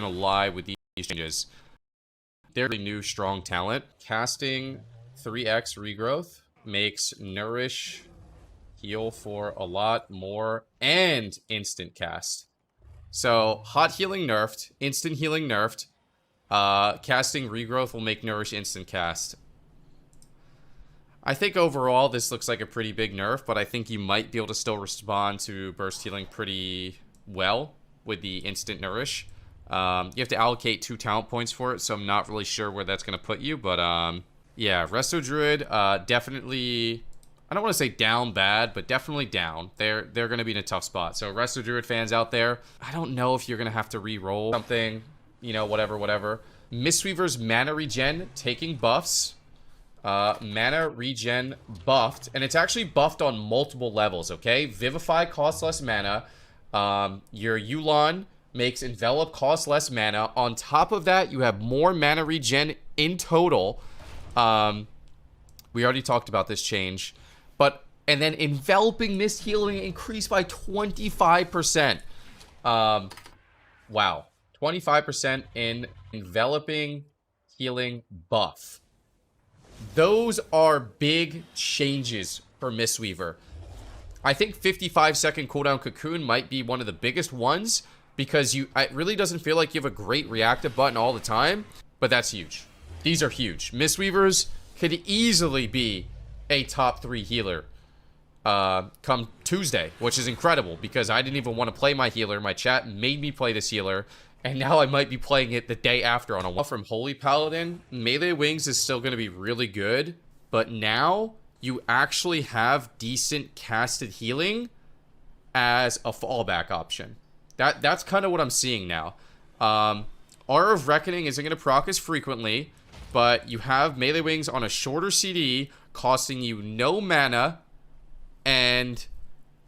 gonna lie with these changes. They're a new strong talent. Casting 3x regrowth makes nourish heal for a lot more and instant cast. So hot healing nerfed, instant healing nerfed. Casting regrowth will make nourish instant cast. I think overall this looks like a pretty big nerf, but I think you might be able to still respond to burst healing pretty well with the instant nourish. You have to allocate 2 talent points for it, so I'm not really sure where that's going to put you. But yeah, Resto Druid, definitely, I don't want to say down bad, but definitely down. They're going to be in a tough spot. So Resto Druid fans out there, I don't know if you're going to have to re-roll something, you know, whatever. Mistweaver's mana regen taking buffs. Mana regen buffed, and it's actually buffed on multiple levels, okay? Vivify costs less mana. Your Yulon makes Envelop cost less mana. On top of that, you have more mana regen in total. We already talked about this change. And then Enveloping Mist healing increased by 25%. Wow. 25% in Enveloping healing buff. Those are big changes for Mistweaver. I think 55-second cooldown Cocoon might be one of the biggest ones because it really doesn't feel like you have a great reactive button all the time, but that's huge. These are huge. Mistweavers could easily be a top 3 healer come Tuesday, which is incredible because I didn't even want to play my healer. My chat made me play this healer. And now I might be playing it the day after on a one from Holy Paladin. Melee Wings is still going to be really good. But now you actually have decent casted healing as a fallback option. That's kind of what I'm seeing now. Aura of Reckoning isn't going to proc as frequently. But you have Melee Wings on a shorter CD costing you no mana. And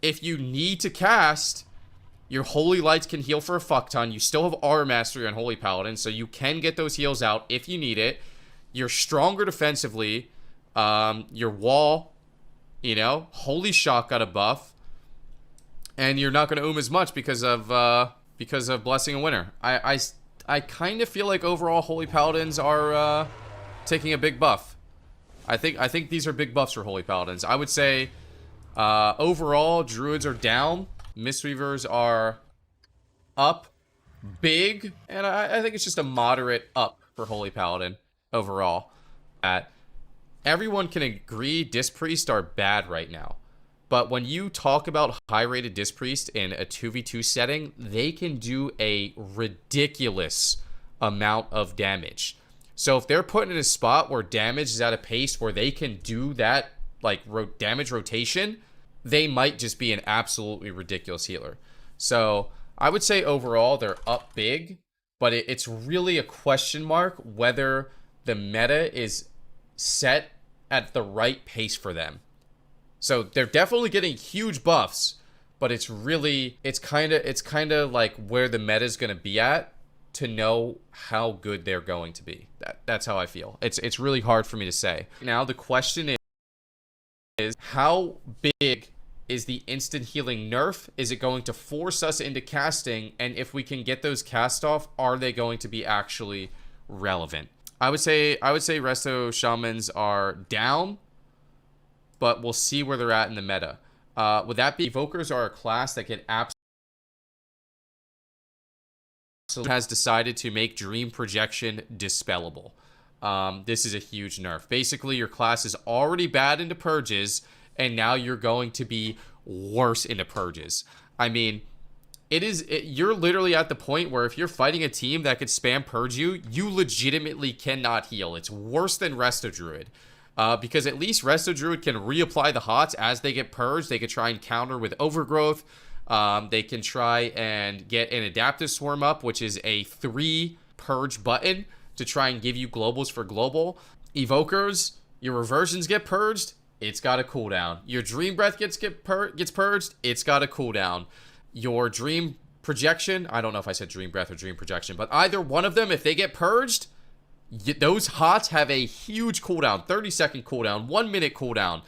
if you need to cast, your Holy Lights can heal for a fuck ton. You still have Aura Mastery on Holy Paladin, so you can get those heals out if you need it. You're stronger defensively. Your wall, you know, Holy Shock got a buff. And you're not going to as much because of Blessing of Winter. I kind of feel like overall Holy Paladins are taking a big buff. I think these are big buffs for Holy Paladins. I would say overall Druids are down. Mistweavers are up big, and I think it's just a moderate up for Holy Paladin overall. Everyone can agree Disc Priest are bad right now, but when you talk about high-rated Disc Priest in a 2v2 setting, they can do a ridiculous amount of damage. So if they're put in a spot where damage is at a pace where they can do that, like, damage rotation, they might just be an absolutely ridiculous healer. So I would say overall they're up big, but it's really a question mark whether the meta is set at the right pace for them. So they're definitely getting huge buffs, but it's kind of like where the meta is going to be at to know how good they're going to be. That's how I feel. It's really hard for me to say. Now the question is how big is the instant healing nerf? Is it going to force us into casting? And if we can get those cast off, are they going to be actually relevant? I would say Resto Shamans are down, but we'll see where they're at in the meta. Would that be Evokers are a class that can absolutely has decided to make Dream Projection dispellable. This is a huge nerf. Basically, your class is already bad into purges, and now you're going to be worse into purges. I mean, you're literally at the point where if you're fighting a team that could spam purge you, you legitimately cannot heal. It's worse than Resto Druid. Because at least Resto Druid can reapply the hots as they get purged. They can try and counter with Overgrowth. They can try and get an Adaptive Swarm up, which is a 3 purge button to try and give you globals for global. Evokers, your reversions get purged, it's got a cooldown. Your Dream Breath gets purged, it's got a cooldown. Your Dream Projection, I don't know if I said Dream Breath or Dream Projection, but either one of them, if they get purged, those hots have a huge cooldown, 30-second cooldown, 1-minute cooldown.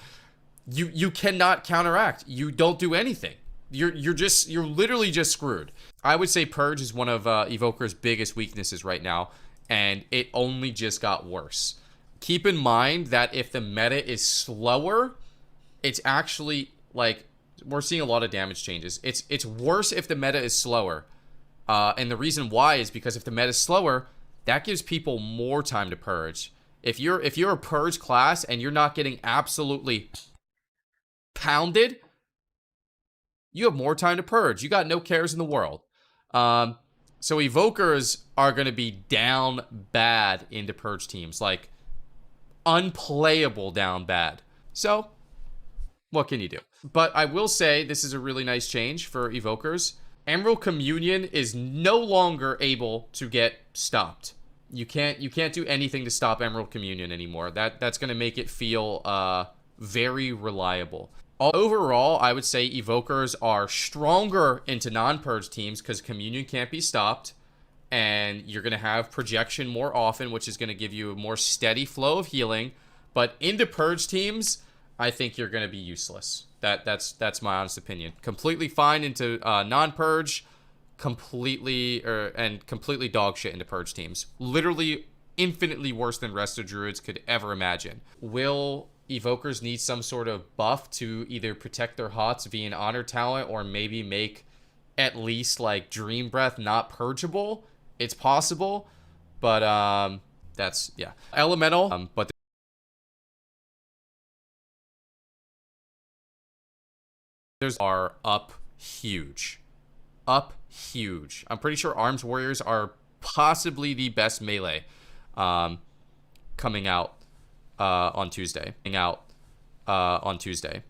You cannot counteract. You don't do anything. you're literally just screwed. I would say Purge is one of Evoker's biggest weaknesses right now, and it only just got worse. Keep in mind that if the meta is slower, it's actually like we're seeing a lot of damage changes. It's worse if the meta is slower. And the reason why is because if the meta is slower, that gives people more time to purge. If you're a purge class and you're not getting absolutely pounded, you have more time to purge. You got no cares in the world. So evokers are going to be down bad into purge teams, like unplayable down bad. So what can you do? But I will say this is a really nice change for evokers. Emerald Communion is no longer able to get stopped. You can't do anything to stop Emerald Communion anymore. That's going to make it feel very reliable. Overall, I would say evokers are stronger into non-purge teams because Communion can't be stopped, and you're going to have projection more often, which is going to give you a more steady flow of healing. But into purge teams, I think you're going to be useless. That's my honest opinion. Completely fine into non-purge, completely dog shit into purge teams. Literally infinitely worse than Resto Druids could ever imagine. Will evokers need some sort of buff to either protect their HOTS via an honor talent or maybe make at least like Dream Breath not purgeable? It's possible, but that's, yeah. Elemental, but there's are up huge. I'm pretty sure Arms Warriors are possibly the best melee coming out on Tuesday.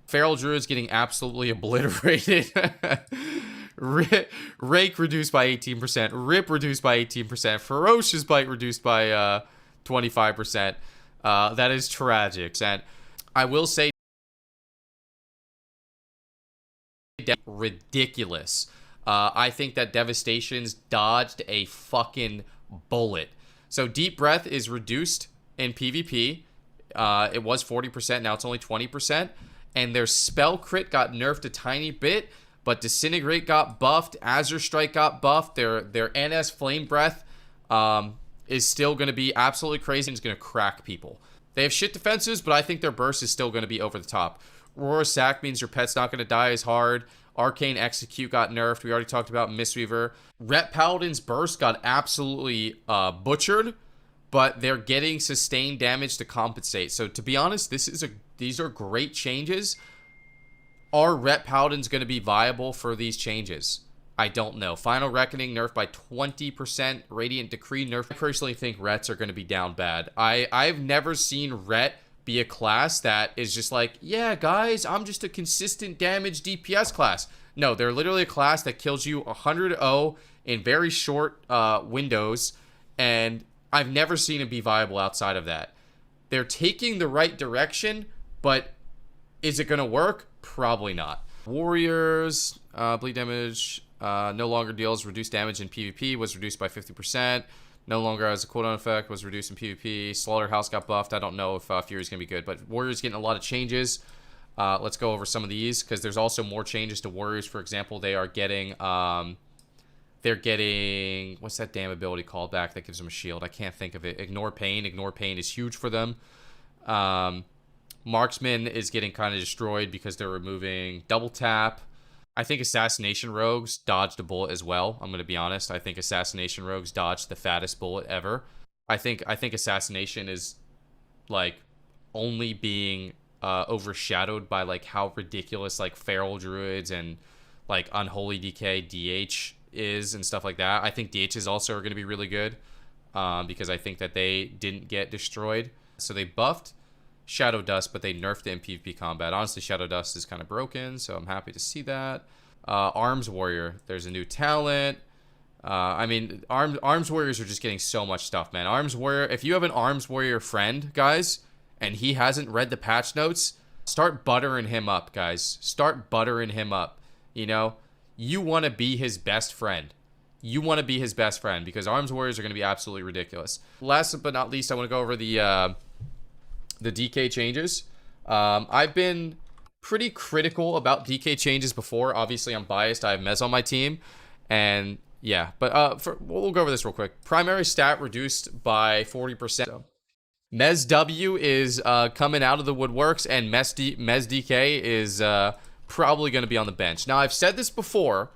Feral Druid's getting absolutely obliterated. Rake reduced by 18%. Rip reduced by 18%. Ferocious Bite reduced by 25%. That is tragic. And I will say, ridiculous. I think that Devastation's dodged a fucking bullet. So Deep Breath is reduced in PvP. It was 40%, now it's only 20%. And their Spell Crit got nerfed a tiny bit, but Disintegrate got buffed, Azure Strike got buffed, their NS Flame Breath is still going to be absolutely crazy and is going to crack people. They have shit defenses, but I think their burst is still going to be over the top. Aurora Sac means your pet's not going to die as hard. Arcane Execute got nerfed. We already talked about Mistweaver. Ret Paladin's burst got absolutely butchered, but they're getting sustained damage to compensate. So to be honest, these are great changes. Are Ret Paladins going to be viable for these changes? I don't know. Final Reckoning nerfed by 20%. Radiant Decree nerfed. I personally think Rets are going to be down bad. I've never seen Ret be a class that is just like, yeah, guys, I'm just a consistent damage DPS class. No, they're literally a class that kills you 100-0 in very short windows, and I've never seen it be viable outside of that. They're taking the right direction, but is it going to work? Probably not. Warriors, bleed damage, no longer deals reduced damage in PvP, was reduced by 50%. No longer has a cooldown effect, was reduced in PvP. Slaughterhouse got buffed. I don't know if Fury's going to be good, but Warriors getting a lot of changes. Let's go over some of these, because there's also more changes to Warriors. For example, they are getting, what's that damn ability called back that gives them a shield? I can't think of it. Ignore Pain. Ignore Pain is huge for them. Marksman is getting kind of destroyed because they're removing Double Tap. I think Assassination Rogues dodged a bullet as well. I'm going to be honest. I think Assassination Rogues dodged the fattest bullet ever. I think Assassination is, like, only being overshadowed by, like, how ridiculous, like, Feral Druids and, like, Unholy DK DH is and stuff like that. I think DHs also are going to be really good because I think that they didn't get destroyed. So they buffed Shadow Dust, but they nerfed it in PvP combat. Honestly, Shadow Dust is kind of broken, so I'm happy to see that. Arms Warrior, there's a new talent. I mean, Arms Warriors are just getting so much stuff, man. Arms Warrior, if you have an Arms Warrior friend, guys, and he hasn't read the patch notes, start buttering him up, guys. Start buttering him up. You know, you want to be his best friend. You want to be his best friend because Arms Warriors are going to be absolutely ridiculous. Last but not least, I want to go over the DK changes. I've been pretty critical about DK changes before. Obviously, I'm biased. I have Mez on my team. And yeah, but we'll go over this real quick. Primary stat reduced by 40%. So, Mez W is coming out of the woodworks, and Mez DK is probably going to be on the bench. Now, I've said this before,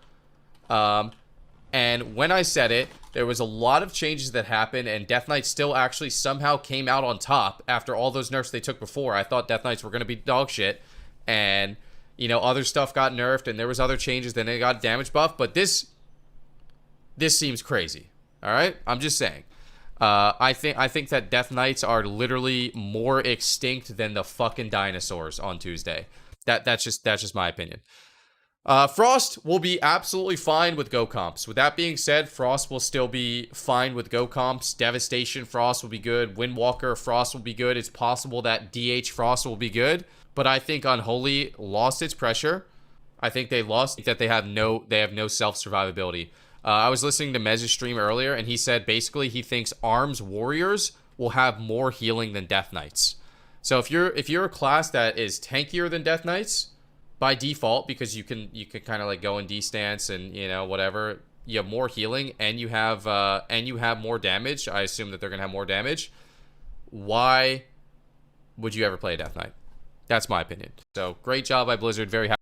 and when I said it, there was a lot of changes that happened, and Death Knights still actually somehow came out on top after all those nerfs they took before. I thought Death Knights were going to be dog shit, and, you know, other stuff got nerfed, and there was other changes, then they got damage buff, but this seems crazy, all right? I'm just saying. I think that Death Knights are literally more extinct than the fucking dinosaurs on Tuesday. That's just my opinion. Frost will be absolutely fine with Go comps. With that being said, Frost will still be fine with Go comps. Devastation Frost will be good. Windwalker Frost will be good. It's possible that DH Frost will be good. But I think Unholy lost its pressure. I think they lost that they have no self-survivability. I was listening to Mez's stream earlier, and he said basically he thinks Arms Warriors will have more healing than Death Knights. So if you're a class that is tankier than Death Knights by default, because you can kind of like go in D stance and, you know, whatever, you have more healing and you have more damage. I assume that they're gonna have more damage. Why would you ever play a Death Knight? That's my opinion. So great job by Blizzard. Very happy.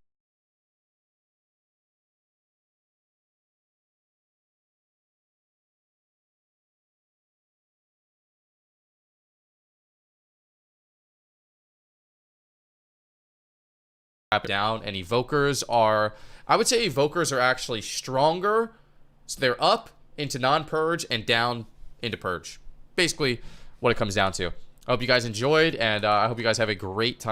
Down, and evokers are, I would say evokers are actually stronger, so they're up into non-purge and down into purge. Basically what it comes down to. I hope you guys enjoyed, and I hope you guys have a great time.